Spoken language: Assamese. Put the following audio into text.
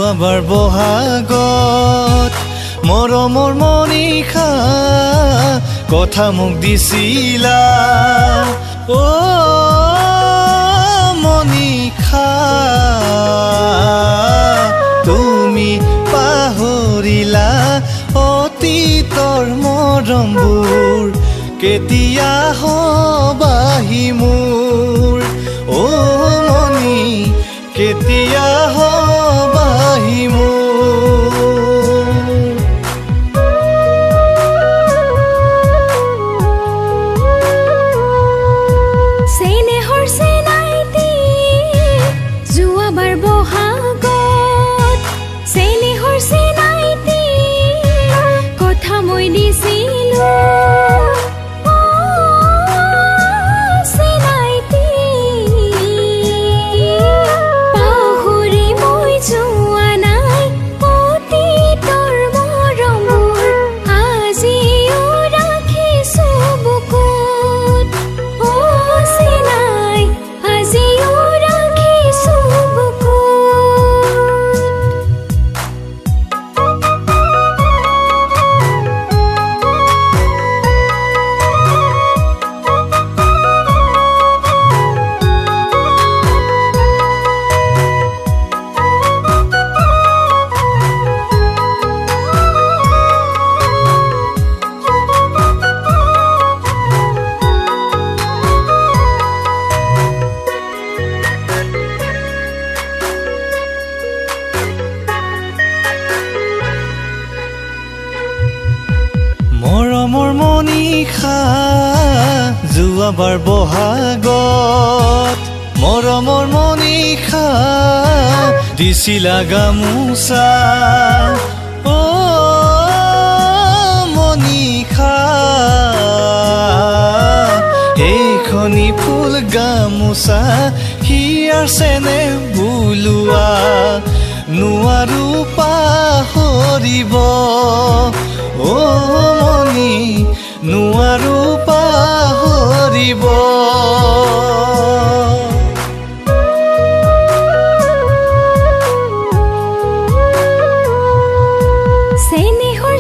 যোৱাবাৰ বহাগত মৰমৰ মনিষা কথা মোক দিছিলা ও মনিষা তুমি পাহৰিলা অতীতৰ মৰমবোৰ কেতিয়া হবাহি মোৰ ও মনি কেতিয়া হবাহি মোৰ চেনেহৰ চেনাইতি যোৱাবাৰ বহাগত চেনেহৰ চেনাইতি কথা মই দিছিলো মৰমৰ মনিষা যোৱাবাৰ বহাগত মৰমৰ মনিষা দিছিলা গামোচা ও মনিষা এইখনি ফুল গামোচা হিয়াৰ চেনে বুলোৱা নোৱাৰো পাহৰিব ও মনি নোৱাৰো পাহৰিব চেনেহৰ